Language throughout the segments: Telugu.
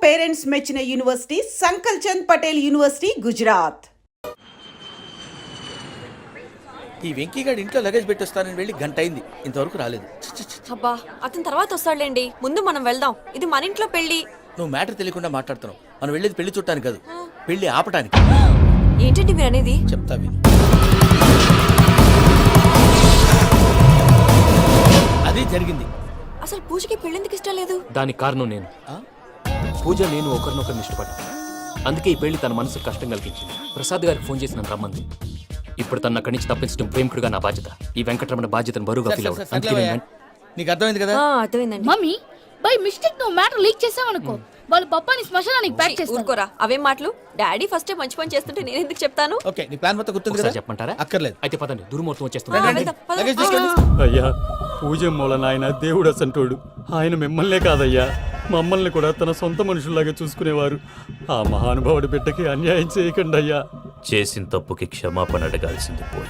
పేరెంట్స్ మెచ్చిన యూనివర్సిటీ సంకల్ చంద్ పటేల్ యూనివర్సిటీ గుజరాత్. ఈ వెంకీగాడి ఇంట్లో లగేజ్ పెట్టొస్తానని వెళ్ళి గంట అయింది, ఇంతవరకు రాలేదు. అబ్బా అతని తర్వాత వస్తాడులేండి, ముందు మనం వెళ్దాం. ఇది మన ఇంట్లో పెళ్లి. నువ్వు మ్యాటర్ తెలియకుండా మాట్లాడుతున్నావు. మనం వెళ్ళేది పెళ్లి చుట్టానికి కాదు, పెళ్లి ఆపటానికి. ఏంటండి మీరు అనేది? చెప్తా విను. అదే జరిగింది. అసలు పూజకి పెళ్ళెందుకు ఇష్టం లేదు? దానికి కారణం నేను. పూజ నేను ఒకరినొకరిని ఇష్టపడ్డా, అందుకే ఈ పెళ్లి తన మనసుకు కష్టం కలిగించింది. ప్రసాద్ గారికి ఫోన్ చేసి నన్ను రమ్మంది. ఇప్పుడు తన అక్కడి నుంచి తప్పించడం ప్రేమికుడుగా నా బాధ్యత. ఈ వెంకటరమణ బాధ్యతను బరువుగా ఫీల్ అవ్వడం. నీకు అర్థమైంది కదా? అర్థమైందండి. మమ్మీ బై మిస్టేక్ నువ్వు మ్యాటర్ లీక్ చేసావనుకో, వాళ్ళ పప్పాని శ్మశానానికి ప్యాక్ చేస్తారు. ఊరుకోరా, అవే మాటలు. డాడీ ఫస్ట్ మంచి పని చేస్తుంటే నేను ఎందుకు చెప్తాను? ఓకే, నీ ప్లాన్ మొత్తం గుర్తుంది కదా? చెప్పమంటారా? అక్కర్లేదు. అయితే పదండి, దుర్ముహూర్తం ఆ, వచ్చేస్తుంది. వెళ్దాం, పద. లగేజ్ తీసుకోండి. అయ్యా, పూజ మూలన ఆయన దేవుడు అసంటోడు. ఆయన మిమ్మల్నే కాదయ్యా, మమ్మల్ని కూడా తన సొంత మనుషుల్లాగా చూసుకునేవారు. ఆ మహానుభావుడి బిడ్డకి అన్యాయం చేయకండి అయ్యా. చేసిన తప్పుకి క్షమాపణ అడగాల్సింది పోయి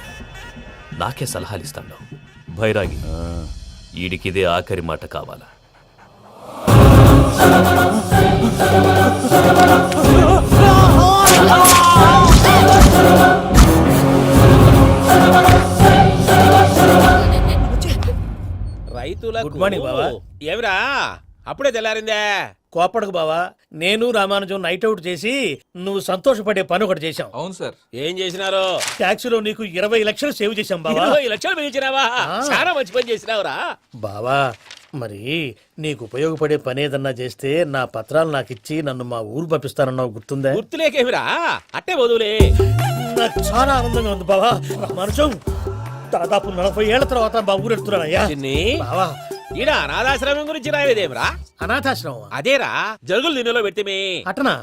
నాకే సలహాలు ఇస్తాను భైరాగి. ఈడికిదే ఆఖరి మాట కావాలా? రైతుల గుడ్ మార్నింగ్ బావా. ఏమిరా అప్పుడే తెల్లారిందే? కోపడకు బావా, నేను రామానుజం నైట్ అవుట్ చేసి నువ్వు సంతోషపడే పని ఒకటి చేశాం. అవును సార్. ఏం చేసినారు? ట్యాక్సీలో నీకు 20 లక్షలు సేవ్ చేశాం బావా. 20 లక్షలు మిగిల్చినావా? చాలా మంచి పని చేసినావురా బావా. మరి నీకు ఉపయోగపడే పని ఏదన్నా చేస్తే నా పత్రాలు నాకు ఇచ్చి నన్ను మా ఊరు పంపిస్తానన్నావు, గుర్తుందా? గుర్తులేకేమిరా, అట్టే వదులే. నాకు చాలా ఆనందంగా ఉంది బావా. రామానుజం దాదాపు 40 ఏళ్ల తర్వాత మా ఊరు ఎడుతున్నానయ్యా. బావా, ఈడ అనాథాశ్రమం గురించి రాయలేదేమిరా? అనాథాశ్రమం అదేరా, జరుగులు దీనిలో పెట్టిమే. అటనా?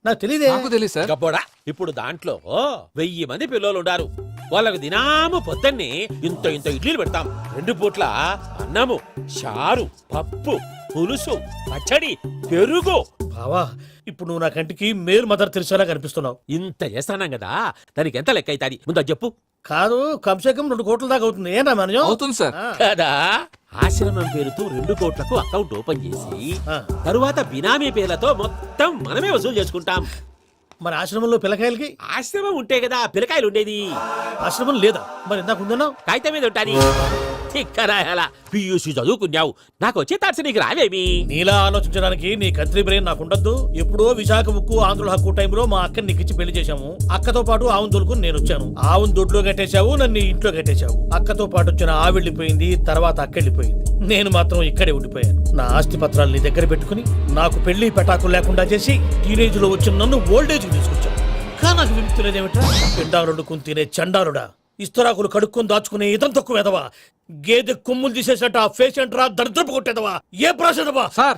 నాకు తెలియదే. నాకు తెలియదు సార్. గబ్బోడా, ఇప్పుడు దాంట్లో 1000 మంది పిల్లలు ఉండారు. వాళ్ళకు దినాము పొద్దున్నే ఇంత ఇంత ఇడ్లీలు పెడతాం. 2 పూట్ల అన్నము, చారు, పప్పు, పులుసు, పచ్చడి, పెరుగు. బావా, ఇప్పుడు నువ్వు నా కంటికి మేరు మదర్ తెలిసేలా కనిపిస్తున్నావు. ఇంత చేస్తానం కదా, దానికి ఎంత లెక్క అవుతుంది ముందు చెప్పు. కాదు, కంసేకం 2 కోట్ల దాకా అవుతుంది. ఏం రామానుజం? అవుతుంది సార్. కదా, ఆశ్రమం పేరుతో 2 కోట్లకు అకౌంట్ ఓపెన్ చేసి తరువాత బినామీ పేర్లతో మొత్తం మనమే వసూలు చేసుకుంటాం. మరి ఆశ్రమంలో పిల్లకాయలకి? ఆశ్రమం ఉంటే కదా పిల్లకాయలు ఉండేది. ఆశ్రమం లేదా? మరి ఇందాక ఉందన్నావు. కాగితం మీద ఉంటాని. తిక్కరాయాలా, పియూసీ చదువుకున్నావు, నాకు వచ్చే తాట్స్ నీకు రావేమి? నీలా ఆలోచించడానికి నీ కత్రి బ్రెయిన్ నాకు ఉండద్దు. ఎప్పుడో విశాఖ ఉక్కు ఆంధ్రుల హక్కు టైంలో మా అక్కని నీకిచ్చి పెళ్లి చేశాము. అక్కతో పాటు ఆవును దొడుకుని నేను వచ్చాను. ఆవును దొడ్లో కట్టేశావు, నన్ను ఇంట్లో కట్టేశావు. అక్కతో పాటు వచ్చిన ఆవిళ్ళిపోయింది, తర్వాత అక్కెళ్ళిపోయింది. నేను మాత్రం ఇక్కడే ఉండిపోయాను. నా ఆస్తి పత్రాలు నీ దగ్గర పెట్టుకుని నాకు పెళ్లి పెటాకులు లేకుండా చేసి టీనేజ్ లో వచ్చిన నన్ను ఓల్డేజ్ తీసుకొచ్చాను. కానీ నాకు విముక్తి లేదేమిటా? పిండారుడుకుని తినే చండారుడా, ఇస్తరాకులు కడుక్కొని దాచుకునే ఇతం తక్కువ ఎదవా, గేదె కొమ్ములు తీసేసట ఆ పేషెంట్ రా దరిద్రపు కొట్టేదవా, ఏ ప్రాసెదవా? సార్,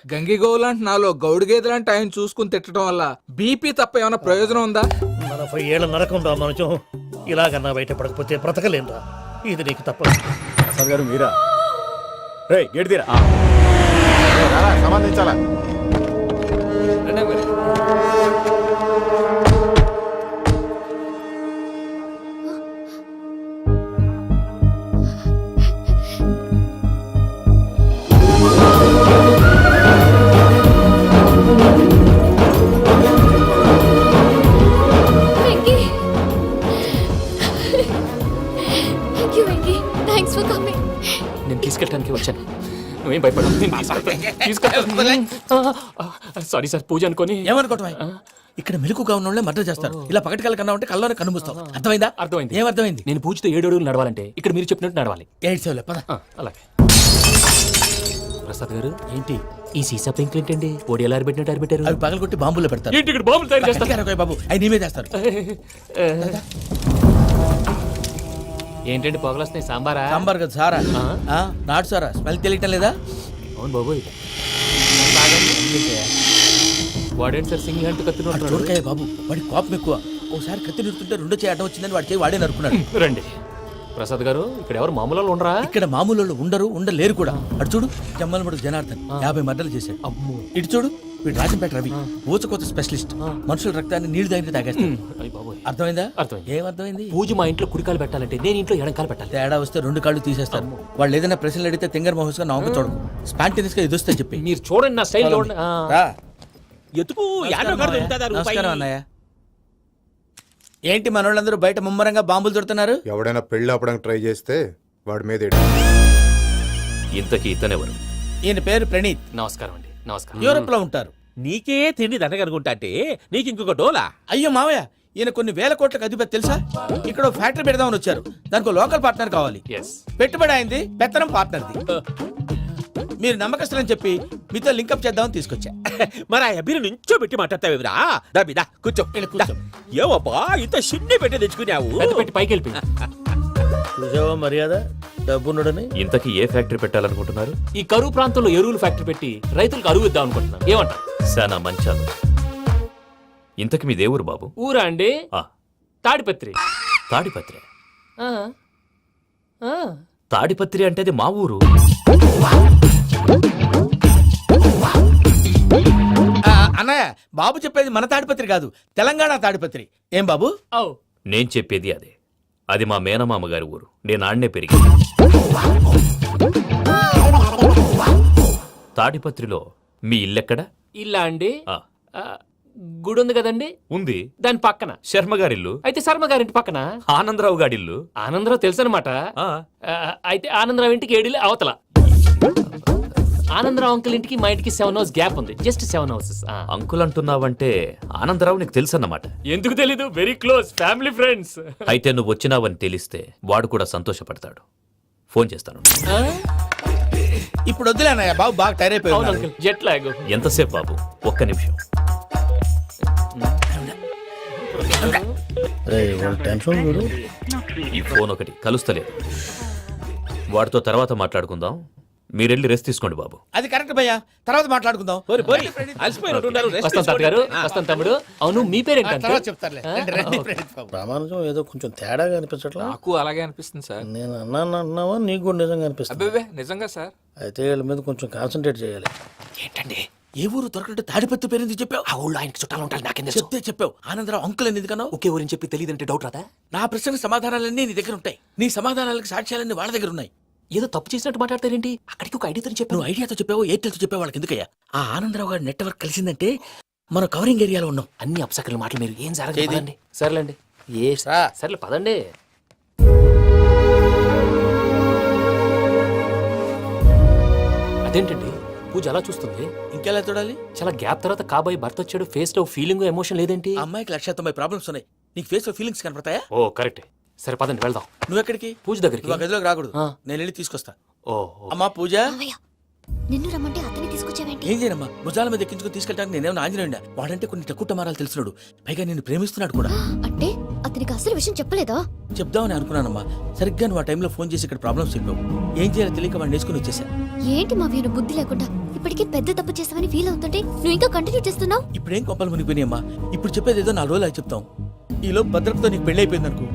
గంగిగోవులాంటి నాలో గౌడు గేదెలాంటి ఆయన చూసుకుని తిట్టడం వల్ల బీపీ తప్ప ఏమైనా ప్రయోజనం ఉందా? 40 ఏళ్ల నరకం రా మనచం. ఇలాగన్నా బయటపడకపోతే బ్రతకలేనురా. ఇది నీకు తప్ప. ప్రసాద్ గారు మీరా? రే గేట్ తీరా. సంబంధించాలా? నేను తీసుకెళ్ళడానికి వచ్చాను, నువ్వేం భయపడవు. సారీ సార్, పూజ అనుకోని. ఏమనుకోవటం? ఇక్కడ మెలుకుగా ఉన్న మర్డర్ చేస్తారు. ఇలా పగటి కళ్ళ కన్నా ఉంటే కళ్ళలో కనుమూస్తావు. అర్థమైందా? అర్థమైంది. ఏమర్థమైంది? నేను పూజతో 7 అడుగులు నడవాలంటే ఇక్కడ మీరు చెప్పినట్టు నడవాలి. 8 సేవలే పద. అలాగే. ప్రసాద్ గారు, ఏంటి ఈ సీసా పెంకులు ఏంటండి? పొడి ఎలా అరబెట్టినట్టు అరబెట్టారు? అవి పగలగొట్టి బాంబులో పెడతారు. ఏంటి ఇక్కడ బాంబులు తయారు చేస్తారు? బాబు, అవి నీవే చేస్తారు. ఏంటండి పొగలొస్తున్నాయి? సాంబారా? సాంబార్ కదా సారా. నాటు సారా. స్మెల్ తెలియటం లేదా? అవును బాబు. వాడేంటి సార్ సింగిల్ హ్యాండ్ కత్తి చూడకాయ బాబు, వాడి కోపం ఎక్కువ. ఒకసారి కత్తి నిరుతుంటే 2 చేయి అడ్డం వచ్చిందని వాడి చేయి వాడే నరుకున్నాడు. రండి ప్రసాద్ గారు, ఇక్కడ ఎవరు మామూలు వాళ్ళు ఉండరా? ఇక్కడ మామూలు వాళ్ళు ఉండరు, ఉండలేరు కూడా. అటు చూడు, జమ్మలమడుగు జనార్దన్ 50 మర్డర్లు చేశాడు. అమ్మో. ఇటు చూడు, వీడు రాజంపేట రవి, ఊచకోత స్పెషలిస్ట్. మనుషుల రక్తాన్ని నీళ్లు దగ్గర తాగేస్తాడు. అర్థమైందా? అర్థమైంది. ఏమర్థమైంది? పూజ మా ఇంట్లో కుడికాలు పెట్టాలంటే నేను ఇంట్లో ఎడంకాలు పెట్టాలి. తేడా వస్తే 2 కాళ్ళు తీసేస్తారు. వాళ్ళు ఏదైనా ప్రశ్నలు అడిగితే తింగర్ మహోస్ గా నవ్వు చూడకు, స్పాంటినియస్ గా ఎదుస్తా చెప్పి. మీరు చూడండి నా స్టైల్. ఎతుకు యాడో కాడ దొరుకుతుందా రూపాయి? నమస్కారం అన్నయ్య. ఏంటి మనోళ్ళందరూ బయట ముమ్మరంగా బాంబులు దొరుకుతున్నారు? ఎవడైనా పెళ్ళి ఆపడానికి ట్రై చేస్తే వాడి మీద ఇంతకీ ఇతనెవరు? ఈయన పేరు ప్రణీత్, నమస్కారం అండి, నమస్కారం. యూరోప్ లో ఉంటారు. నీకే తిండి దండగనుకుంటా అంటే నీకు ఇంకొక డోలా? అయ్యో మావయ్య, ఈయన కొన్ని వేల కోట్లకు అధిపతి తెలుసా? ఇక్కడ ఓ ఫ్యాక్టరీ పెడదామని వచ్చారు. దానికి లోకల్ పార్ట్నర్ కావాలి. ఎస్. పెట్టుబడి అయింది, పెత్తనం పార్ట్నర్ది. మీరు నమ్మకస్తులని చెప్పి మీతో లింకప్ చేద్దామని తీసుకొచ్చా. మరి ఆ అబ్బిని నుంచో పెట్టి మాట్లాడతావేమిరా? దాబిదా కూర్చో. కూర్చో. ఏవబ్బా ఇంత సిన్ని పెట్టి తెచ్చుకున్నావు? పెద్ద పెట్టి పైకి వెళ్ళిపోయింది. చూసావా మర్యాద, డబ్బున్నడని. ఇంతకీ ఏ ఫ్యాక్టరీ పెట్టాలనుకుంటున్నారు? ఈ కరువు ప్రాంతంలో ఎరువులు ఫ్యాక్టరీ పెట్టి రైతులకు అరువు ఇద్దాం అనుకుంటున్నాను. ఏమంటారు? శానా మంచాలు. ఇంతకి మీ దేవురు బాబు? ఊరా అండి? ఆ, తాడిపత్రి. తాడిపత్రి. ఆ. ఆ. తాడిపత్రి అంటే అది మా ఊరు. అన్నయ్య, బాబు చెప్పేది మన తాడిపత్రి కాదు, తెలంగాణ తాడిపత్రి. ఏం బాబు? ఓ. నేను చెప్పేది అదే. అది మా మేనమామ గారి ఊరు. నేను ఆడనే పెరిగి. తాడిపత్రిలో మీ ఇల్లెక్కడ? ఇల్లా అండి? ఆ, ఆ, గుడి ఉంది కదండి, ఉంది. దాని పక్కన. శర్మ గారిల్లు. అయితే శర్మ గారింటి పక్కన ఆనందరావు గారిల్లు. ఆనందరావు తెలుసు అనమాట. ఆ, అయితే ఆనందరావు ఇంటికి ఏడిలే అవతల. ఆనందరావు అంకుల్ ఇంటికి మా ఇంటికి 7 హౌస్ గ్యాప్ ఉంది. Just 7 houses. అంకుల్ అంటున్నావంటే ఆనందరావు నీకు తెలుసన్నమాట. ఎందుకు తెలీదు? Very close family friends. అయితే నువ్వు వచ్చినావని తెలిస్తే వాడు కూడా సంతోషపడతాడు. ఫోన్ చేస్తాను. ఇప్పుడు వద్దులే అన్నయ్య, బాబు బాగా టైర్ అవును అయిపోయింది. Uncle, jet lag. ఎంతసేపు బాబు? ఒక్క నిమిషం. ఈ ఫోన్ ఒకటి కలుస్తలేదు. వాడితో తర్వాత మాట్లాడుకుందాం. మీరెళ్ళి రెస్ట్ తీసుకోండి బాబు. అది కరెక్ట్ భయ్యా, తర్వాత మాట్లాడుకుందాం. పోరి పోరి అలసిపోయినట్టున్నారు. రెస్ట్ వస్తాం తాత గారు, వస్తాం తమ్ముడు. అవును, మీ పేరేంటి తర్వాత అంకుల్? చెప్తారులే. రండి, రండి, ప్రణీత్ బాబు. ప్రామాణికం ఏదో కొంచెం తేడాగా అనిపించట్లా? నాకు అలాగే అనిపిస్తుంది సార్. నేను అన్నావా నీకు కూడా నిజంగా అనిపిస్తుంది? అబ్బే నిజంగా సార్. అయితే వీళ్ళ మీద కొంచెం కాన్సన్ట్రేట్ చేయాలి. ఏంటండి ఏ ఊరు దొరకట్టు తాడిపత్రి పేరు ఎందుకు చెప్పావు? ఆ ఊళ్ళో ఆయనకి చుట్టాలు ఉంటారు, నాకేం తెలుసు? చెప్తే చెప్పావు. ఆనందరావు అంకుల్ అని ఎందుకన్నావు? ఒకే ఊరిని చెప్పి తెలియదంటే డౌట్ రాదా? నా ప్రశ్నకు సమాధానాలన్నీ నీ దగ్గర ఉంటాయి. నీ సమాధానాలకు సాక్ష్యాలన్నీ వాళ్ళ దగ్గర ఉన్నాయి. ఏదో తప్పు చేసినట్టు మాట్లాడతారేంటి? అక్కడికి ఒక ఐడియాతో చెప్పాను. నువ్వు ఐడియాతో చెప్పావు, ఎయిర్టెల్తో చెప్పావు, వాళ్ళకి ఎందుకయ్యా? ఆ ఆనందరావు గారి నెట్వర్క్ కలిసిందంటే మనం కవరింగ్ ఏరియాలో ఉన్నాం. అన్ని అప్సకర్ల మాటలు మీరు ఏం ఏది? జరగదండి. సర్లేండి. ఏ సర్లే పదండి. అదేంటండి పూజ అలా చూస్తుంది? ఇంకెలా చూడాలి? చాలా గ్యాప్ తర్వాత కాబోయే భర్త వచ్చాడు. ఫేస్ లో ఫీలింగ్ ఎమోషన్ లేదేంటి? ఆ అమ్మాయికి 190 ప్రాబ్లమ్స్ ఉన్నాయి. నీకు ఫేస్ లో ఫీలింగ్స్ కనపడతాయా? ఓ కరెక్ట్. సరే పదండి వెళ్దాం. నువ్వెక్కడికి? పూజ దగ్గరికి. నువ్వు ఆ గదిలోకి రాకూడదు. ఆ. నేను వెళ్ళి తీసుకొస్తా. ఓ అమ్మా పూజ, నిన్ను రమ్మంటే అతన్ని తీసుకొచ్చావేంటి? ఏం చేయనమ్మా? భుజాల మీద ఎక్కించుకుని తీసుకెళ్ళడానికి నేనేమన్నా ఆంజనేయుడా? వాడంటే కొన్ని తక్కువ టమారాలు తెలిసినాడు. పైగా నేను ప్రేమిస్తున్నాడు కూడా. అంటే అతనికి అసలు విషయం చెప్పలేదా? చెప్దామని అనుకున్నానమ్మా. సరిగ్గా నువ్వు ఆ టైంలో ఫోన్ చేసి ఇక్కడ ప్రాబ్లమ్స్ చెప్పావు. ఏం చేయాలో తెలియక వాడిని వేసుకుని వచ్చేసా. ఏంటి మా వీరు బుద్ధి లేకుండా ఇప్పటికీ పెద్ద తప్పు చేస్తావని ఫీల్ అవుతుంటే నువ్వు ఇంకా కంటిన్యూ చేస్తున్నావు? ఇప్పుడేం కొప్పలు మునిగిపోయినాయమ్మా. ఇప్పుడు చెప్పేది ఏదో 4 రోజులు చెప్తాం. ఈలో భద్రతతో నీకు పెళ్లి అయిపోయింది అనుకో,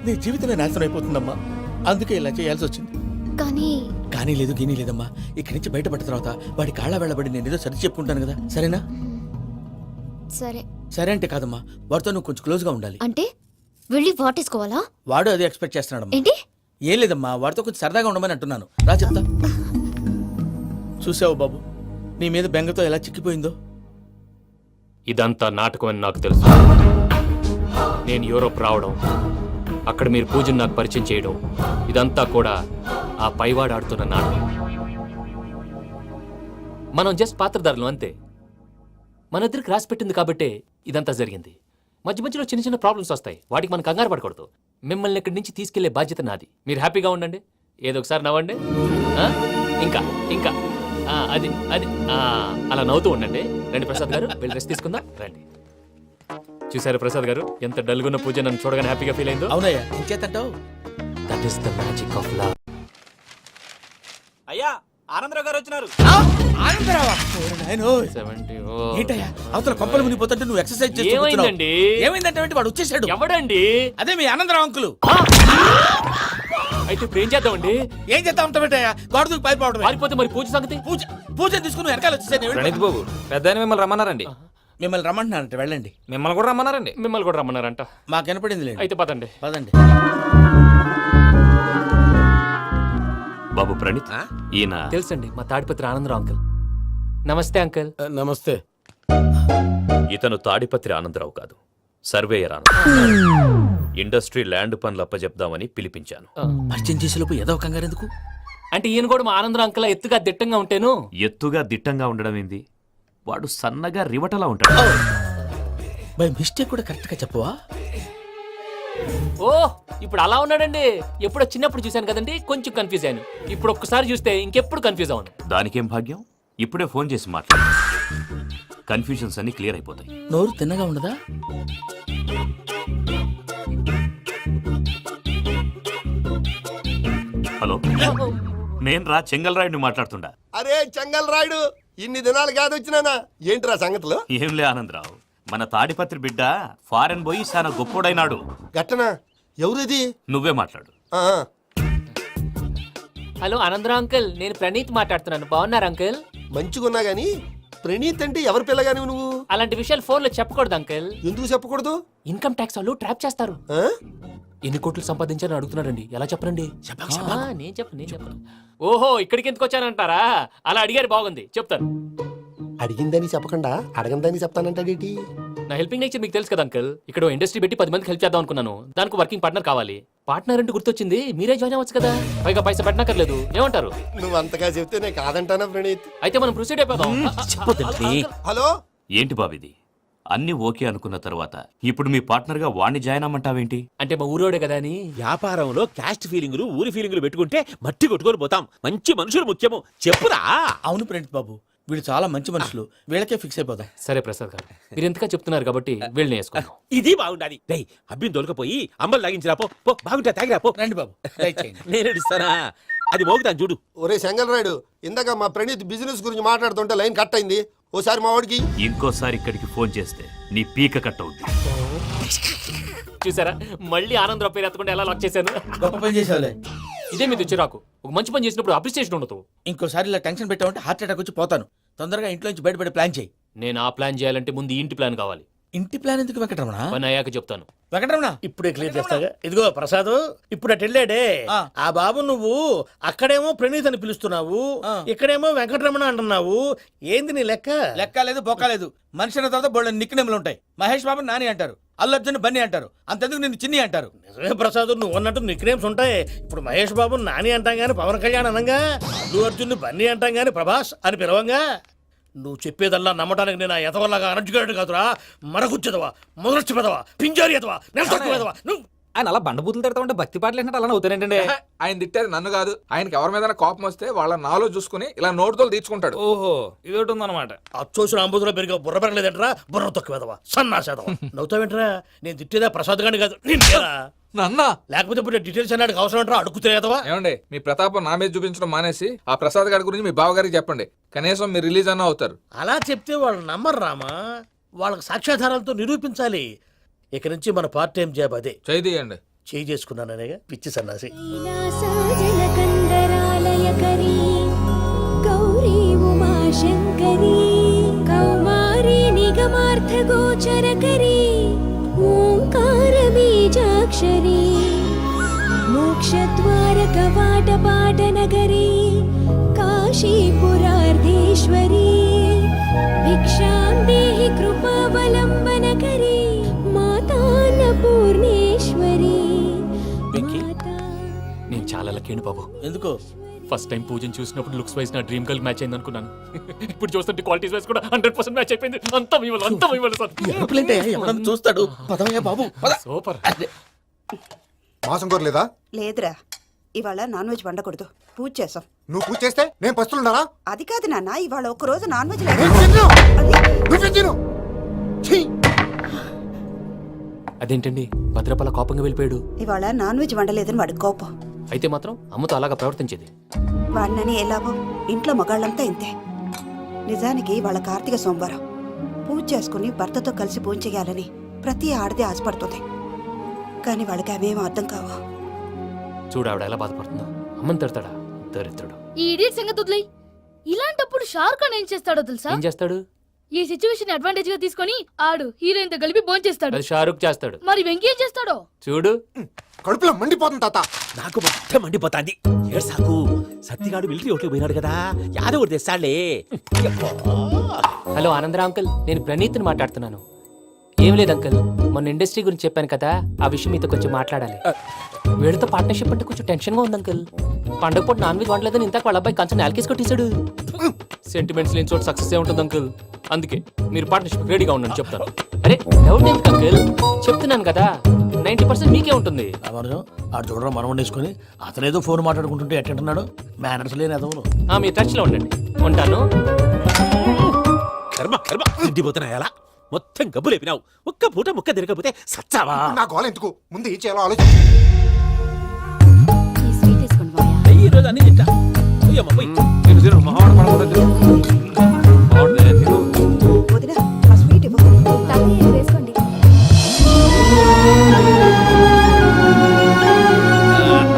నీ జీవితమే నాశనం అయిపోతుందమ్మా. అందుకే ఇలా చేయాల్సి వచ్చింది. కానీ లేదు గీనీ లేదమ్మా. ఇక్కడి నుంచి బయటపడ్డ తర్వాత వాడి కాళ్ళ వెళ్ళబడి నేను ఏదో సరి చెప్పుకుంటాను కదా, సరేనా? సరే. సరే అంటే కాదమ్మా, వాడితో నువ్వు కొంచెం క్లోజ్ గా ఉండాలి. అంటే వెళ్ళి వాటేసుకోవాలా? వాడు అదే ఎక్స్పెక్ట్ చేస్తున్నాడమ్మా. ఏంటి? ఏం లేదమ్మా, వాడితో కొంచెం సరదాగా ఉండమని అంటున్నాను. రా చెప్తా. చూసావు బాబు, నీ మీద బెంగతో ఎలా చిక్కిపోయిందో. ఇదంతా నాటకం అని నాకు తెలుసు. నేను యూరోప్ రావడం, అక్కడ మీరు పూజను నాకు పరిచయం చేయడం, ఇదంతా కూడా ఆ పైవాడు ఆడుతున్న నాటకం. మనం జస్ట్ పాత్రధారులు అంతే. మన ఇద్దరికి రాసి పెట్టింది కాబట్టే ఇదంతా జరిగింది. మధ్య మధ్యలో చిన్న చిన్న ప్రాబ్లమ్స్ వస్తాయి, వాటికి మనం కంగారు పడకూడదు. మిమ్మల్ని ఇక్కడి నుంచి తీసుకెళ్లే బాధ్యత నాది. మీరు హ్యాపీగా ఉండండి, ఏదో ఒకసారి నవ్వండి. ఆ? ఇంకా ఇంకా అది అది అలా నవ్వుతూ ఉండండి. రండి ప్రసాద్ గారు, వెళ్ళి రెస్ట్ తీసుకుందాం. రండి. చూసారు ప్రసాద్ గారు, ఎంత డల్గున్న పూజ నన్ను చూడగానే హ్యాపీగా ఫీల్ అయిందో. అవునయ్యా, ఇంకేతంటావు? That is the magic of love. అయ్యా ఆనందరావు గారు వచ్చినారు. ఆనందరావా? ఏంటయ్యా అవతల కొంపలు మునిగిపోతుంటే నువ్వు ఎక్సర్సైజ్ చేస్తూ కూర్చున్నావు. ఏమైందండి? ఏమైందంటే వాడు వచ్చేసాడు. ఎవడండి? అదే మీ ఆనందరావు అంకులు. అయితే ఇప్పుడు ఏం చేద్దామండి? ఏం చేస్తా ఉంటావేటయ్యా? గోడ దూకి పైపోవడం. పారిపోతే మరి పూజ సంగతి? పూజ తీసుకుని వెనకాల వచ్చేసాను. ప్రణీత్ బాబు, పెద్ద మిమ్మల్ని రమ్మన్నారండి. మిమ్మల్ని రమ్మంటున్నారంట, వెళ్ళండి. మిమ్మల్ని కూడా రమ్మన్నారండి. మిమ్మల్ని కూడా రమ్మన్నారంట. మాకు వినపడింది లేండి. అయితే పదండి. పదండి. బాబు ప్రణీత్, ఈయన తెలుసండి, మా తాడిపత్రి ఆనందరావు అంకుల్. నమస్తే అంకుల్. నమస్తే. ఇతను తాడిపత్రి ఆనందరావు కాదు, సర్వేయర్ ఆనందరావు. ఇండస్ట్రీ ల్యాండ్ పనులు అప్పజెప్దామని పిలిపించాను. పరిచయం చేసేలోపు ఏదో కంగారు ఎందుకు? అంటే ఈయన కూడా మా ఆనందరావు అంకుల్ ఎత్తుగా దిట్టంగా ఉంటాను. ఎత్తుగా దిట్టంగా ఉండడం ఏంది, వాడు సన్నగా రివటలా ఉంటాడు. బై మిస్టేక్ కూడా కరెక్ట్ గా చెప్పవా? ఓ ఇప్పుడు అలా ఉన్నాడండి. ఎప్పుడో చిన్నప్పుడు చూశాను కదండి, కొంచెం కన్ఫ్యూజ్ అయ్యాను. ఇప్పుడు ఒక్కసారి చూస్తే ఇంకెప్పుడు కన్ఫ్యూజ్ అవ్వను. దానికేం భాగ్యం, ఇప్పుడే ఫోన్ చేసి మాట్లాడు. కన్ఫ్యూజన్స్ అన్ని క్లియర్ అయిపోతాయి. నోరు తిన్నగా ఉండదా? హలో, నేను రా చెంగల్రాయుడిని మాట్లాడుతుండా. అరే చెంగల్ రాయుడు, ఇన్ని దినాలు కాదు వచ్చినానా? ఏంట్రా సంగతులు? ఏంలే ఆనందరావు, మన తాడిపత్రి బిడ్డ ఫారెన్ పోయి చాలా గొప్పోడైనాడు. గట్టనా? ఎవరిది? నువ్వే మాట్లాడు. హలో ఆనందరావు అంకుల్, నేను ప్రణీత్ మాట్లాడుతున్నాను. బాగున్నారు అంకుల్? మంచిగున్నా గాని ప్రణీత్ అంటే ఎవరి పిల్లగాని నువ్వు? అలాంటి విషయాలు ఫోన్ లో చెప్పకూడదు అంకుల్. ఎందుకు చెప్పకూడదు? ఇన్కమ్ ట్యాక్స్ వాళ్ళు ట్రాప్ చేస్తారు. ఆ? ఎన్ని కోట్లు సంపాదించాలని అడుగుతున్నారండి. ఎలా చెప్పరండి? నేను చెప్పను. ఓహో, ఇక్కడికి ఎందుకు వచ్చానంటారా? అలా అడిగారు, బాగుంది, చెప్తాను. అడిగిందని చెప్పకుండా అడగందని చెప్తానంటాడేటి? నా హెల్పింగ్ నేచర్ మీకు తెలుసు కదా అంకుల్. ఇక్కడ ఇండస్ట్రీ పెట్టి 10 మందికి హెల్ప్ చేద్దాం అనుకున్నాను. దానికి వర్కింగ్ పార్ట్నర్ కావాలి. పార్ట్నర్ అంటే గుర్తొచ్చింది, మీరే జాయిన్ అవ్వచ్చు కదా. పైగా పైసా పెట్టనక్కర్లేదు. ఏమంటారు? నువ్వు అంతగా చెప్తే నేను కాదంటానా ప్రణీత్? అయితే మనం ప్రొసీడ్ అయిపోదాం. హలో, ఏంటి బాబిది? అన్ని ఓకే అనుకున్న తర్వాత ఇప్పుడు మీ పార్ట్నర్ గా వాణ్ణి జాయిన్ అమ్మంటావేంటి? అంటే మా ఊరోడే కదా అని. వ్యాపారంలో క్యాస్ట్ ఫీలింగులు ఊరి ఫీలింగులు పెట్టుకుంటే మట్టి కొట్టుకొని పోతాం. మంచి మనుషులు ముఖ్యము. చెప్పురా. అవును ప్రణీత్ బాబు, వీళ్ళు చాలా మంచి మనుషులు, వీళ్ళకే ఫిక్స్ అయిపోదాం. సరే ప్రసాద్ గారు, మీరు ఎంతగా చెప్తున్నారు కాబట్టి వీళ్ళని వేసుకుందాం. ఇది బాగుండాలి. డై అబ్బిని దొలకపోయి అమ్మలు లాగించిరా పో. పో బాగుంటా తాగిరా పో. రండి బాబు, దయచేయండి. నేను ఇస్తానా? అది మోగుతాను చూడు. ఒరే చెంగల్రాయుడు, ఇందాక మా ప్రణీత్ బిజినెస్ గురించి మాట్లాడుతుంటే లైన్ కట్ అయింది. ఓసారి మా వాడికి ఇంకోసారి ఇక్కడికి ఫోన్ చేస్తే నీ పీక కట్ అవుద్ది. చూసారా, మళ్ళీ ఆనందరావు పేరు ఎత్తకుండా ఎలా లాక్ చేశాను. గొప్ప పని చేసేవాళ్ళే. ఇదే మీద చిరాకు. ఒక మంచి పని చేసినప్పుడు అప్రిసియేషన్ ఉండదు. ఇంకోసారి ఇలా టెన్షన్ పెట్టామంటే హార్ట్ అటాక్ వచ్చి పోతాను. తొందరగా ఇంట్లో నుంచి బయటపడే ప్లాన్ చేయి. నేను ఆ ప్లాన్ చేయాలంటే ముందు ఈ ఇంటి ప్లాన్ కావాలి. ఇంటి ప్లాన్ ఎందుకు వెంకటరమణ? పని అయ్యాక చెప్తాను. వెంకటరమణ ఇప్పుడే క్లియర్ చేస్తాగా. ఇదిగో ప్రసాద్, ఇప్పుడు అటు వెళ్ళాడే ఆ బాబు, నువ్వు అక్కడేమో ప్రణీత్ అని పిలుస్తున్నావు, ఇక్కడేమో వెంకటరమణ అంటున్నావు. ఏంది నీ లెక్క? లెక్క లేదు, బొక్క లేదు. మనిషి అన్న తర్వాత బోళ్ళ నిక్నెములు ఉంటాయి. మహేష్ బాబు నాని అంటారు, అల్లు అర్జున్ బన్నీ అంటారు, అంతెందుకు నిన్ను చిన్ని అంటారు. నిజమే ప్రసాద్, నువ్వు అన్నట్టు నిక్నేమ్స్ ఉంటాయి. ఇప్పుడు మహేష్ బాబు నాని అంటాం గాని పవన్ కళ్యాణ్ అనంగా, అల్లు అర్జున్ బన్నీ అంటాం గాని ప్రభాస్ అని పిలవంగా. నువ్వు చెప్పేదల్లా నమ్మటానికి నేను ఆ ఎతవల్లాగా అనర్జుగాడు కాదురా. మరగుచ్చదవా, మొదలచ్చి పెదవా, పింజారి ఎదవా, నెలసొక్కుదవా నువ్వు. ఆయన అలా బండబూతులు తిడతా ఉంటే భక్తి పాటలు ఏంటంటే అలా అవుతానంటే. ఆయన తిట్టేది నన్ను కాదు, ఆయనకి ఎవరి మీద కోపం వస్తే వాళ్ళ నాలో చూసుకుని ఇలా నోటుతో తీర్చుకుంటాడు. ఓహో, ఇదొకటి ఉందన్నమాట. అచ్చోసిన అంబుధులో పెరిగా బుర్ర పెరగలేదంటరా, బుర్ర తొక్కువేదవా, సన్నాసేదవా. నవ్వుతావేంట్రా? నేను తిట్టేదా ప్రసాద్ గాని కాదు, నిన్నేరా. నన్నా లేకపోతే ఇప్పుడు డీటెయిల్స్ అన్నాడు అవసరం అంటారా? అడుగుతాయేదవా. ఏమండి, మీ ప్రతాపం నా మీద చూపించడం మానేసి ఆ ప్రసాద్ గారి గురించి మీ బావగారికి చెప్పండి. కనీసం మీరు రిలీజ్ అన్న అవుతారు. అలా చెప్తే వాళ్ళు నమ్మరు రామా. వాళ్ళకి సాక్ష్యాధారాలతో నిరూపించాలి. ఇక నుంచి మన పార్ట్ టైం జాబ్ అదే. చేయండి. చేయి చేసుకున్నాననేగా పిచ్చి సన్నాసి. కైలాసజలకందరాలయకరీ గౌరీ ఉమాశంకరీ కౌమారీ నిగమార్థగోచరకరీ ఓంకార బీజాక్షరీ మోక్షద్వారకవాటపాటనగరీ కాశీపురార్ధేశ్వరీ భిక్షాం దేహి కృపావలంబనకరీ మాతాన్నపూర్ణేశ్వరీ. నేను చాలా లక్కీని బాబు. ఎందుకో? ఫస్ట్ టైం పూజను చూసినప్పుడు లుక్స్ వైజ్ నా డ్రీమ్ గర్ల్ మ్యాచ్ అయింది అనుకున్నాను. ఇప్పుడు చూస్తుంటే క్వాలిటీస్ వైజ్ కూడా 100% మ్యాచ్ అయిపోయింది. అంతా ఇవ్వాలి సార్. ఎప్పుడంటే ఎవడన్నా చూస్తాడు. పదవయ్యా బాబు, పద. సూపర్. మాసం కోరలేదా? లేదురా, ఇవాళ నాన్ వెజ్ వండకూడదు, పూజ చేసాం. నువ్వు పూజ చేస్తే నేను పస్తులున్నారా? అది కాదు నాన్న, ఇవాళ ఒక్క రోజు నాన్ వెజ్ అదేంటండి, భద్రపల కోపంగా వెళ్ళిపోయాడు. ఇవాళ నాన్ వెజ్ వండలేదని వాడి కోపం. అయితే మాత్రం అమ్మతో అలాగా ప్రవర్తించేది. వాడినని ఎలాగో ఇంట్లో మగాళ్ళంతా ఇంతే. నిజానికి వాళ్ళ కార్తీక సోమవారం పూజ చేసుకుని భర్తతో కలిసి పూజ చేయాలని ప్రతి ఆడది ఆశపడుతుంది. కానీ వాళ్ళకి అవేం అర్థం కావు. చూడు ఆవిడ ఎలా బాధపడుతుందో. అమ్మని తిడతాడా దరిద్రుడు. ఈ ఇడియట్ సంగతి వదిలేయ్. ఇలాంటప్పుడు షారుఖ్ ఖాన్ ఏం చేస్తాడో తెలుసా? ఏం చేస్తాడు? ఈ సిచ్యువేషన్ అడ్వాంటేజ్ గా తీసుకొని ఆడు హీరోయిన్ తో కలిపి బోన్ చేస్తాడు. అది షారుఖ్ చేస్తాడు. మరి వెంకీ ఏం చేస్తాడో చూడు. కడుపులో మండిపోతుంది తాత. నాకు మొత్తం మండిపోతాంది. ఏడు సాకు సత్తిగాడు మిలిటరీ ఓట్లకు పోయినాడు కదా, యాదవ్ ఒకటి తెస్తాడులే. హలో ఆనందరా అంకుల్, నేను ప్రణీత్ని మాట్లాడుతున్నాను. ఏం లేదు అంకుల్, మొన్న ఇండస్ట్రీ గురించి చెప్పాను కదా, ఆ విషయం మీతో కొంచెం మాట్లాడాలి. వీడితో పార్ట్నర్షిప్ అంటే కొంచెం టెన్షన్ గా ఉంది అంకుల్. పండగ పూట నాన్ వెజ్ వండలేదని ఇంతకు వాళ్ళ అబ్బాయి కంచెం నేలకేసి కొట్టేశాడు. సెంటిమెంట్స్ లేని చోట సక్సెస్ ఏ ఉంటుంది అంకుల్. అందుకే మీరు పార్ట్నర్షిప్ రెడీగా ఉండండి చెప్తాను. అరే డౌట్ ఎందుకు అంకుల్, చెప్తున్నాను కదా 90% మీకే ఉంటుంది. రామానుజం ఆడు చూడడం మనం వండేసుకొని అతనేదో ఫోన్ మాట్లాడుకుంటుంటే ఎట్టంటున్నాడు. మేనర్స్ లేని అదవులు. మీరు టచ్ లో ఉండండి. ఉంటాను. కర్మ కర్మ తిండిపోతున్నా ఎలా మొత్తం గబ్బు లేపినావు. ఒక్క పూట ముక్క తిరగకపోతే సచ్చావా? నా గోల ఎందుకు, ముందు ఏం చేయాలో ఆలోచించు. ఈ రోజు అన్ని తింటా. పోయమ్మ, పోయ్. వదిన ఆ స్వీట్ ఇవ్వు.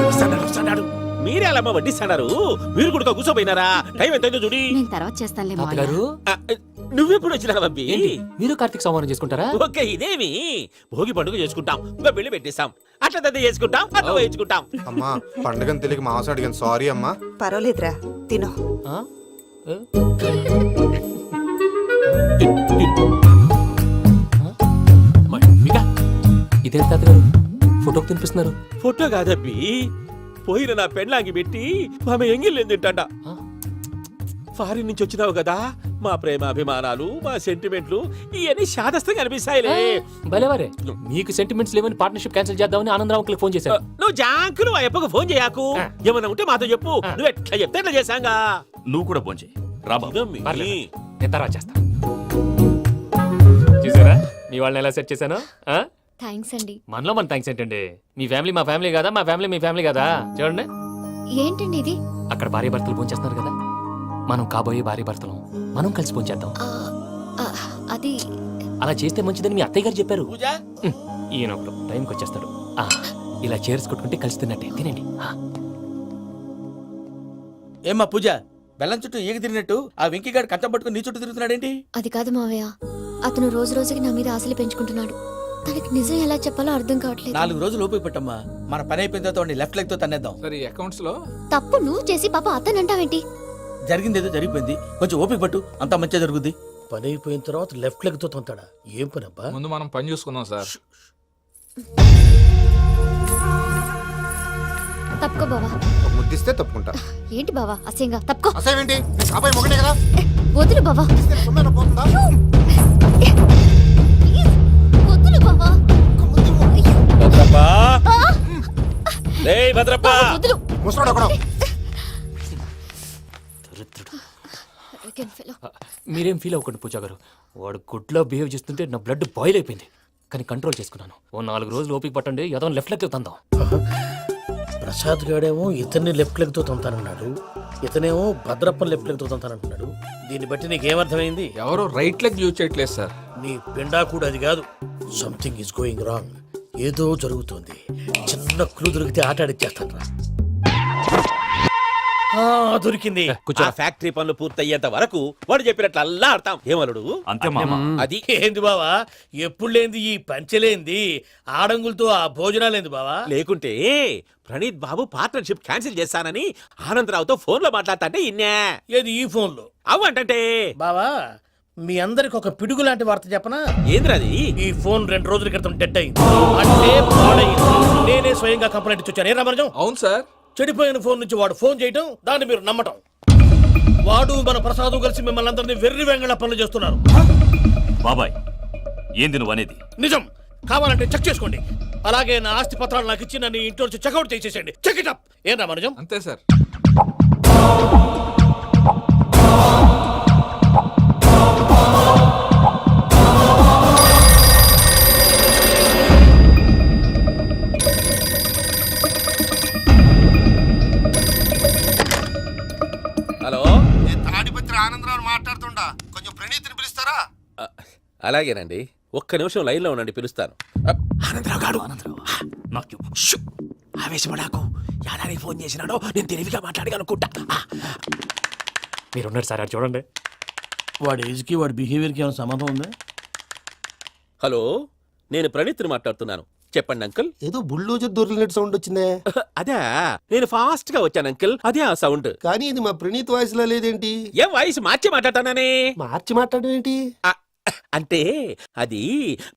వస్తాడారు, వస్తాడాడు. మీరే అలా వడ్డిస్తాడారు. మీరు కూడా కూర్చోపోయినారా? టైం ఎంతైందో చూడి. తర్వాత చేస్తానులే తాతగారు ఆ, నువ్వెప్పుడు వచ్చినా బంబి? ఏంటి మీరు కార్తీక్ సంహారం చేసుకుంటారా? ఓకే, ఇదేమి భోగి పండుగ చేసుకుంటాం, ఇంకా పెళ్లి పెట్టేస్తాం, అట్లా దద్ద చేసుకుంటాం, అట్లా వేయించుకుంటాం. అమ్మా పండుగని తెలియక మాంసం అడిగాను, సారీ అమ్మా. పర్వాలేదురా తినో. ఆ? ఏ? మమ్మిగా ఇదేంటి తాతగారు ఫోటోకి తినిపిస్తున్నారు? ఫోటో కాదబ్బి, పోయిన నా పెళ్ళాంగి పెట్టి ఆమె ఎంగిల్లేం తింటాడ. ఆ? ఫారిన్ నుంచి వచ్చినావు కదా, మా ప్రేమ అభిమానాలు, మా సెంటిమెంట్లు ఇవన్నీ శాదస్తంగా అనిపిస్తాయిలే. భలేవారే, మీకు సెంటిమెంట్స్ లేవని పార్ట్నర్షిప్ క్యాన్సిల్ చేద్దామని ఆనందరావు అంకుల్ ఫోన్ చేశారు. నువ్వు జాంకులు ఆ అప్పకు ఫోన్ చేయకు. ఏమన్నా ఉంటే మాతో చెప్పు. నువ్వు ఎట్లా చెప్తే ఎట్లా చేశాంగా. నువ్వు కూడా ఫోన్ చేయి రా బాబు. ఇదమ్మి. పర్లేదు, నేను తర్వాత చేస్తా. చూసారా మీ వాళ్ళని ఎలా సెట్ చేశాను? థ్యాంక్స్ అండి. మనలో మన థ్యాంక్స్ ఏంటండి, మీ ఫ్యామిలీ మా ఫ్యామిలీ కదా, మా ఫ్యామిలీ మీ ఫ్యామిలీ కదా. చూడండి, ఏంటండి ఇది? అక్కడ భార్య భర్తలు ఫోన్ చేస్తున్నారు కదా, మనం కాబోయే భార్య భర్తలు మనం కలిసి ఫోన్ చేద్దాం. అది అలా చేస్తే మంచిదని మీ అత్తయ్య గారు చెప్పారు. పూజ ఈయన ఒకడు టైంకి వచ్చేస్తాడు. ఇలా చేర్స్ కొట్టుకుంటే కలిసి తిన్నట్టే తినండి. ఏమ్మా పూజ, బెల్లం చుట్టూ ఈగ తిరిగినట్టు ఆ వెంకీగాడు కంచం పట్టుకుని నీ చుట్టూ తిరుగుతున్నాడేంటి? అది కాదు మావయ్య, అతను రోజు రోజుకి నా మీద ఆశలు పెంచుకుంటున్నాడు. తనకి నిజం ఎలా చెప్పాలో అర్థం కావట్లేదు. 4 రోజులు ఓపిక పట్టమ్మా, మన పని అయిపోయిన తర్వాత లెఫ్ట్ లెగ్ తో తన్నేద్దాం. సరే అకౌంట్స్ లో తప్పు నువ్వు చేసి పాప అతను అంటావేంటి? జరిగింది ఏదో జరిగిపోయింది, కొంచెం ఓపిక పట్టు, అంతా మంచిగా జరుగుద్ది. పని అయిపోయిన తర్వాత లెఫ్ట్ లెగ్ తో తొంతాడా? ఏం పని అబ్బా? ముందు మనం పని చూసుకుందాం సార్. తప్పుకో బావా. ఒక ముద్దిస్తే తప్పుకుంటా. ఏంటి బావా అసహ్యంగా? తప్పుకో. అసేమేంటి, నీ కాబోయే మొగనే కదా. వదులు బావా. ఇస్తే సొమ్మేనా పోతుందా? వదులు బావా. భద్రప్పా, లే భద్రప్పా. వదులు. ముసలోడు ఒకడు. మీరేం ఫీల్ అవ్వకండి పూజా గారు, వాడు గుడ్లో బిహేవ్ చేస్తుంటే నా బ్లడ్ బాయిల్ అయిపోయింది, కానీ కంట్రోల్ చేసుకున్నాను. ఓ 4 రోజులు ఓపిక పట్టండి, ఏదో లెఫ్ట్ లెగ్ తందాం. ప్రసాద్ గాడేమో ఇతన్ని లెఫ్ట్ లెగ్ తో తొంతానన్నాడు, ఇతనేమో భద్రప్పని లెఫ్ట్ లెగ్ తో తొంతానంటున్నాడు. దీన్ని బట్టి నీకేమర్థమైంది? ఎవరు రైట్ లెగ్ యూజ్ చేయట్లేదు సార్. నీ పిండా కూడా అది కాదు. Something is going wrong. ఏదో జరుగుతుంది. చిన్న క్లూ దొరికితే ఆట ఆడిచ్చేస్తాను రా. దొరికింది. ఆ ఫ్యాక్టరీ పనులు పూర్తయ్యేంత వరకు వాడు చెప్పినట్లు అల్లా ఆడతాం. ఏమలుడు అంతే మామ. అది ఏంది బావా, ఎప్పుడు లేంది ఈ పంచలేంది, ఆడంగులతో ఆ భోజనాలేంది బావా? లేకుంటే ప్రణీత్ బాబు పార్ట్నర్షిప్ క్యాన్సిల్ చేస్తానని ఆనందరావుతో ఫోన్ లో మాట్లాడతాంటే ఇన్నే. ఏది ఈ ఫోన్లో? అవ్వంటే బావా, మీ అందరికి ఒక పిడుగు లాంటి వార్త చెప్పనా? ఏంద్రది? ఈ ఫోన్ 2 రోజుల క్రితం డెడ్ అయింది, అంటే పాడైంది. నేనే స్వయంగా కంప్లైంట్ ఇచ్చి వచ్చాను. ఏ రామరాజం? అవును సార్. చెడిపోయిన ఫోన్ నుంచి వాడు ఫోన్ చేయటం, దాన్ని మీరు నమ్మటం. వాడు మన ప్రసాదు కలిసి మిమ్మల్ని అందరినీ వెర్రి వెంగళ పనులు చేస్తున్నారు. బాబాయ్ ఏంది నువ్వు అనేది? నిజం. కావాలంటే చెక్ చేసుకోండి. అలాగే నా ఆస్తి పత్రాలు నాకు ఇచ్చి నన్ను ఇంట్లో నుంచి చెక్అౌట్ చేసేసండి. Check it up. ఏం రామరాజం? అంతే సార్. హలో, నేను తాడిపత్రి ఆనందరావు మాట్లాడుతుండా, కొంచెం ప్రణీతిని పిలుస్తారా? అలాగేనండి. ఒక్క నిమిషం లైన్ లో ఉండండి, పిలుస్తాను. ఆనందరావు గాడు. నాకు ఆవేశపడాకు. యాదానికి ఫోన్ చేసినాడో నేను తెలివిగా మాట్లాడగలనుకుంటా. మీరున్నారు సార్, అది చూడండి. వాడి ఏజ్కి వాడి బిహేవియర్కి ఏమైనా సంబంధం ఉందా? హలో, నేను ప్రణీత్ని మాట్లాడుతున్నాను. చెప్పండి అంకుల్. ఏదో బుల్డోజర్ దొరికినట్టు సౌండ్ వచ్చిందే. అదే, నేను ఫాస్ట్ గా వచ్చాను అంకుల్. అదే ఆ సౌండ్. కానీ ఇది మా ప్రణీత్ వాయిస్ లో లేదేంటి? ఏం వాయిస్ మార్చి మాట్లాడతానని? మార్చి మాట్లాడడం ఏంటి? అంటే అది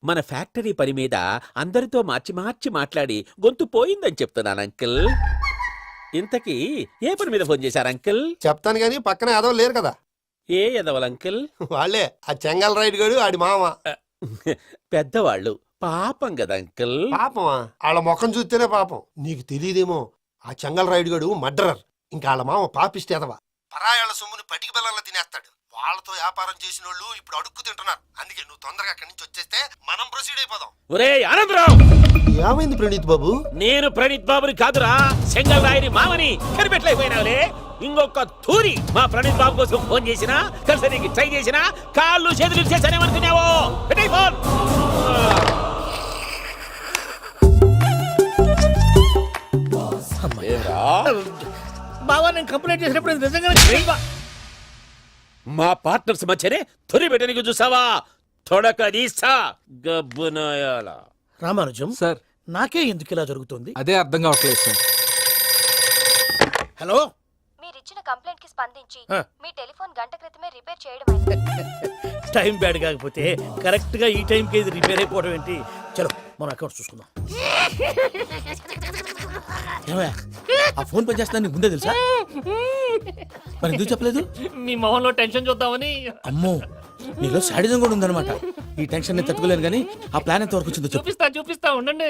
మన ఫ్యాక్టరీ పని మీద అందరితో మార్చి మార్చి మాట్లాడి గొంతు పోయిందని చెప్తున్నాను అంకుల్. ఇంతకీ ఏ పని మీద ఫోన్ చేశారు అంకుల్? చెప్తాను గానీ పక్కన ఏదో లేరు కదా. ఏ ఎదవలు అంకుల్? వాళ్ళే ఆ చెంగల్ రైడ్ గడు ఆడి మామ. పెద్దవాళ్ళు, పాపం కదా అంకుల్. పాపమా? వాళ్ళ ముఖం చూస్తేనే పాపం. నీకు తెలియదేమో, ఆ చెంగల్ రైడ్ గడు మర్డరర్. ఇంకా వాళ్ళ మామ పాపిస్తేదవా. పరాయాళ్ళ సొమ్ముని పటికి బెల్లంలో తినేస్తాడు. వాళ్ళతో వ్యాపారం చేసిన వాళ్ళు ఇప్పుడు అడుక్కు తింటున్నారు. అందుకే నువ్వు తొందరగా అక్కడి నుంచి వచ్చేస్తే మనం ప్రొసీడ్ అయిపోదాం. ఒరే ఆనందరావు, ఏమైంది ప్రణీత్ బాబు? నేను ప్రణీత్ బాబుని కాదురా, సెంగల్ రాయని మామని. కనిపెట్టలేకపోయినావులే. ఇంకొక తూరి మా ప్రణీత్ బాబు కోసం ఫోన్ చేసినా, కలిసి నీకు ట్రై చేసినా, కాళ్ళు చేతులు చేశానేమనుకున్నావో. పెట్టేయ్ ఫోన్. బావా, నేను కంప్లైంట్ చేసినప్పుడు ఇది నిజంగానే మా పార్ట్నర్స్ మధ్యనే తొలి పెట్టడానికి చూసావా? తొడక తీస్తా గబ్బునాయాల. రామానుజం సార్, నాకే ఎందుకు ఇలా జరుగుతుంది? అదే అర్థం కావట్లేదు సార్. హలో, మీరిచ్చిన కంప్లైంట్ కి స్పందించి ఆ. మీ టెలిఫోన్ గంట క్రితమే రిపేర్ చేయడం టైం బ్యాడ్ కాకపోతే కరెక్ట్ గా ఈ టైంకి ఇది రిపేర్ అయిపోవడం ఏంటి? చలో మన అకౌంట్ చూసుకుందాం. ఏమయ్య, ఆ ఫోన్ పని చేస్తున్నా నీకు ముందే తెలుసా? మరి ఎందుకు చెప్పలేదు? మీ మొహంలో టెన్షన్ చూద్దామని. అమ్మో, నీలో శాడిజం కూడా ఉందన్నమాట. ఈ టెన్షన్ నేను తట్టుకోలేను కానీ ఆ ప్లాన్ ఎంత వరకు వచ్చిందో చెప్పు. చూపిస్తా ఉండండి.